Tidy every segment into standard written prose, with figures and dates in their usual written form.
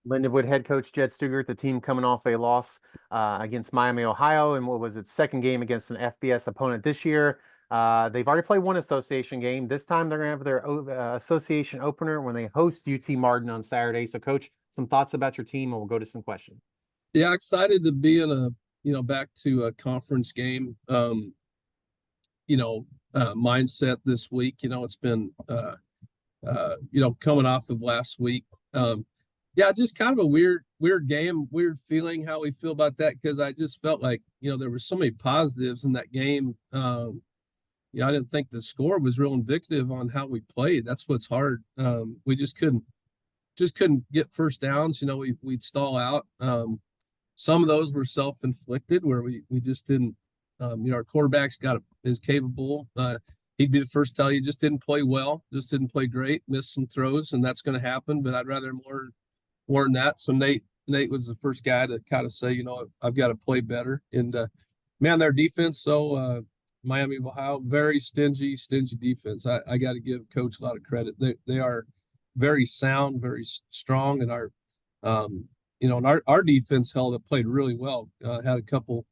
Lindenwood head coach Jed Stugart, the team coming off a loss against Miami, Ohio, and what was its second game against an FBS opponent this year. They've already played one association game. This time they're going to have their association opener when they host UT Martin on Saturday. So, Coach, some thoughts about your team, and we'll go to some questions. Yeah, excited to be in back to a conference game, mindset this week. It's been, coming off of last week. Yeah, just kind of a weird game, weird feeling how we feel about that, because I just felt like, there were so many positives in that game. I didn't think the score was real indicative on how we played. That's what's hard. We just couldn't get first downs. We'd stall out. Some of those were self-inflicted where we just didn't, our quarterback's is capable. He'd be the first to tell you just didn't play well, just didn't play great, missed some throws, and that's going to happen. But I'd rather more than that. So Nate was the first guy to kind of say, I've got to play better. And man, their defense, so Miami of Ohio, very stingy defense. I got to give Coach a lot of credit. They are very sound, very strong, and our defense played really well. Had a couple,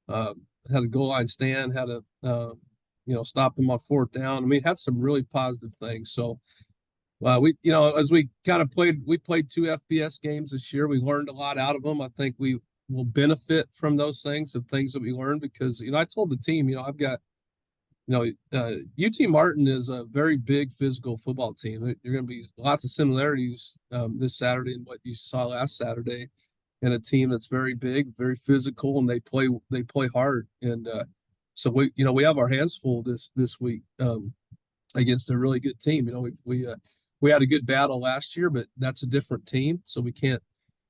had a goal line stand, had a stop them on fourth down. I mean, had some really positive things. So as we kind of played 2 FBS games this year. We learned a lot out of them. I think we will benefit from those things that we learned, because I told the team, I've got UT Martin is a very big physical football team. There are going to be lots of similarities this Saturday and what you saw last Saturday, and a team that's very big, very physical, and they play hard. And so we have our hands full this week against a really good team. We had a good battle last year, but that's a different team, so we can't.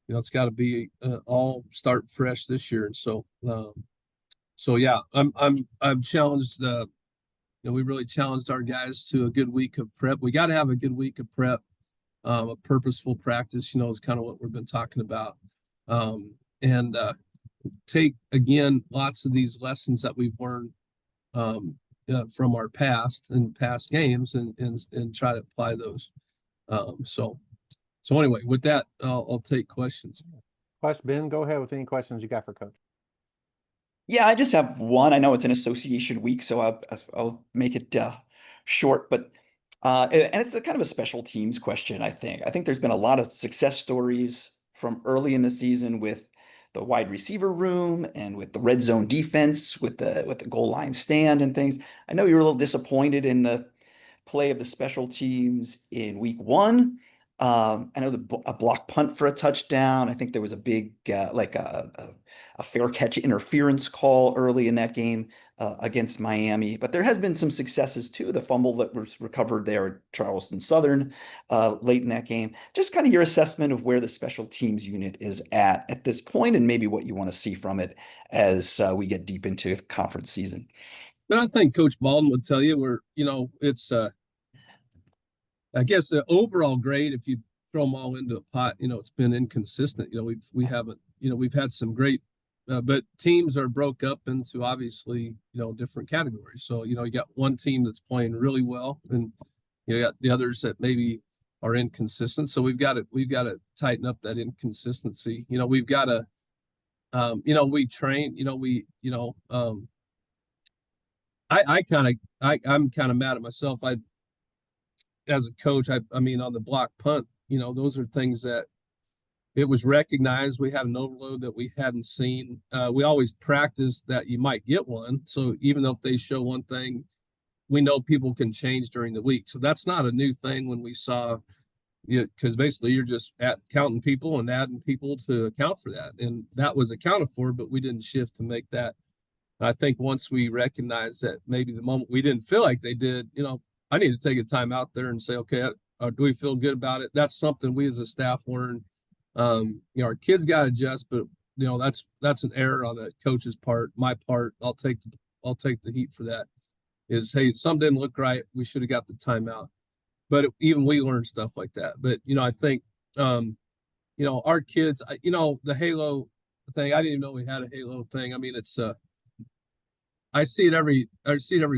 It's got to be all start fresh this year. And so yeah, I'm challenged. We really challenged our guys to a good week of prep. We got to have a good week of prep, a purposeful practice. Is kind of what we've been talking about, and take again lots of these lessons that we've learned from our past games, and try to apply those. So anyway, with that, I'll take questions. Ben, go ahead with any questions you got for Coach. Yeah, I just have one. I know it's an association week, so I'll make it short, but and it's a kind of a special teams question. I think there's been a lot of success stories from early in the season with the wide receiver room and with the red zone defense, with the goal line stand and things. I know you were a little disappointed in the play of the special teams in week 1. I know a block punt for a touchdown. I think there was a big a fair catch interference call early in that game against Miami. But there has been some successes too. The fumble that was recovered there at Charleston Southern late in that game. Just kind of your assessment of where the special teams unit is at this point, and maybe what you want to see from it as we get deep into conference season. But I think Coach Baldwin would tell you it's I guess the overall grade, if you throw them all into a pot, it's been inconsistent. We haven't, we've had some great, but teams are broke up into obviously, different categories. So, you got one team that's playing really well, and you got the others that maybe are inconsistent. So we've got to tighten up that inconsistency. We've got to, we train, I'm kind of mad at myself. As a coach, I mean, on the block punt, those are things that it was recognized. We had an overload that we hadn't seen. We always practice that you might get one. So even though if they show one thing, we know people can change during the week. So that's not a new thing when we saw, because basically you're just counting people and adding people to account for that. And that was accounted for, but we didn't shift to make that. And I think once we recognize that maybe the moment we didn't feel like they did, I need to take a time out there and say, okay, do we feel good about it? That's something we as a staff learn. Our kids got to adjust, but that's an error on the coach's part, my part. I'll take the heat for that. Is, hey, something didn't look right. We should have got the timeout. But even we learn stuff like that. But I think our kids, the Halo thing. I didn't even know we had a Halo thing. I mean, it's I see it every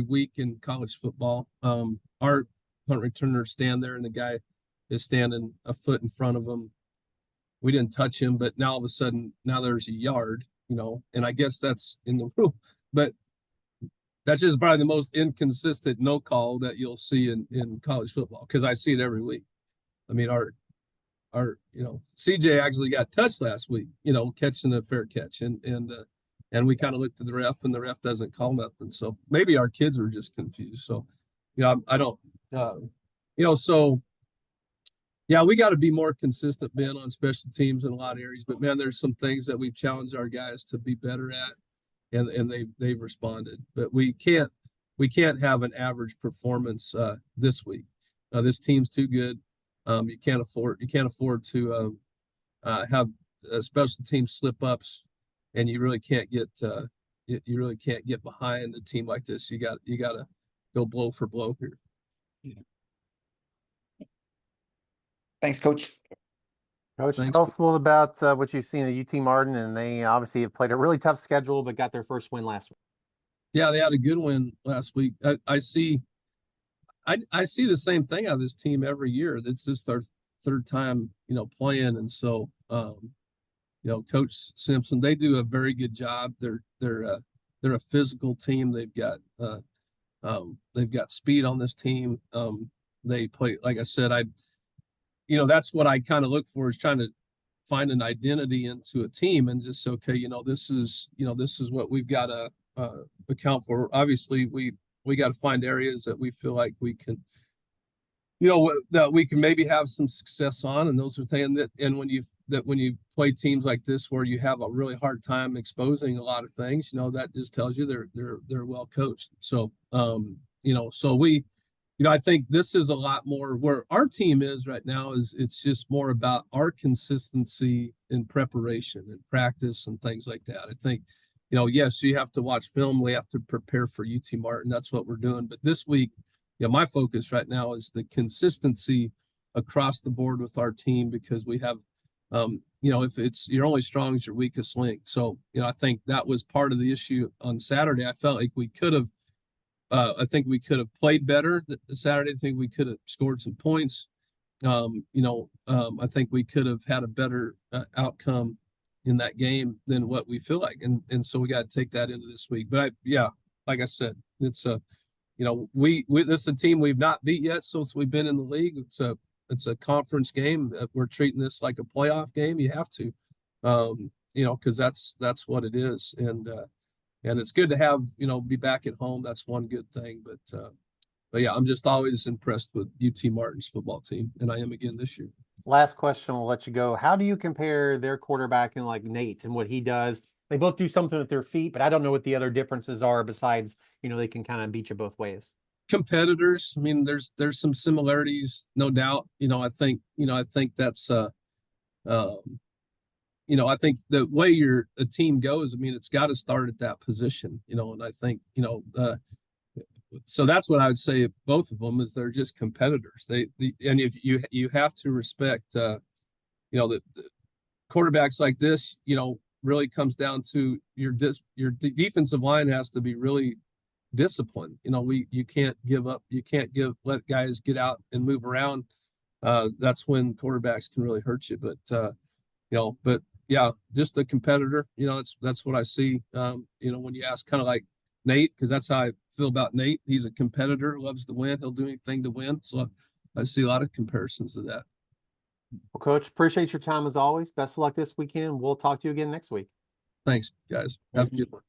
week in college football. Our punt returners stand there, and the guy is standing a foot in front of them we didn't touch him, but now all of a sudden now there's a yard, and I guess that's in the rule, but that's just probably the most inconsistent no call that you'll see in college football, because I see it every week. I mean, our CJ actually got touched last week, catching a fair catch, and we kind of looked at the ref, and the ref doesn't call nothing. So maybe our kids were just confused. So, I don't, so yeah, we got to be more consistent, Ben, on special teams in a lot of areas. But man, there's some things that we've challenged our guys to be better at, and they've responded. But we can't have an average performance this week. This team's too good. You can't afford to have special team slip ups, and you really can't get behind a team like this. You got to go blow for blow here. Yeah. Thanks, Coach. Coach, Thanks. tell us a little about what you've seen at UT Martin, and they obviously have played a really tough schedule, but got their first win last week. Yeah, they had a good win last week. I see the same thing out of this team every year. It's just our third time, playing, and so Coach Simpson, they do a very good job. They're a physical team. They've got speed on this team. They play, like I said, that's what I kind of look for, is trying to find an identity into a team, and just, okay, this is what we've got to account for. Obviously, we got to find areas that we feel like we can, that we can maybe have some success on, and those are things when you play teams like this where you have a really hard time exposing a lot of things, that just tells you they're well coached. So so we, I think this is a lot more where our team is right now. It's just more about our consistency in preparation and practice and things like that. I think, yes, you have to watch film. We have to prepare for UT Martin. That's what we're doing. But this week, my focus right now is the consistency across the board with our team, because we have, if you're only strong as your weakest link. So, I think that was part of the issue on Saturday. I felt like we could have, played better Saturday. I think we could have scored some points. I think we could have had a better outcome in that game than what we feel like. And so we got to take that into this week. But like I said, it's this is a team we've not beat yet since we've been in the league. It's a conference game. We're treating this like a playoff game. You have to, because that's what it is. And it's good to have, be back at home. That's one good thing. But yeah, I'm just always impressed with UT Martin's football team, and I am again this year. Last question, we'll let you go. How do you compare their quarterback and like Nate and what he does? They both do something with their feet, but I don't know what the other differences are besides, they can kind of beat you both ways. Competitors. I mean, there's some similarities, no doubt. I think that's I think the way a team goes, it's got to start at that position, and I think, so that's what I would say. Both of them is they're just competitors. And if you have to respect, the quarterbacks like this, really comes down to your defensive line has to be really disciplined. You can't give up. You can't let guys get out and move around. That's when quarterbacks can really hurt you. But yeah, just a competitor. That's what I see. When you ask kind of like Nate, because that's how I feel about Nate. He's a competitor, loves to win. He'll do anything to win. So I see a lot of comparisons to that. Well, Coach, appreciate your time as always. Best of luck this weekend. We'll talk to you again next week. Thanks, guys. Have a good one.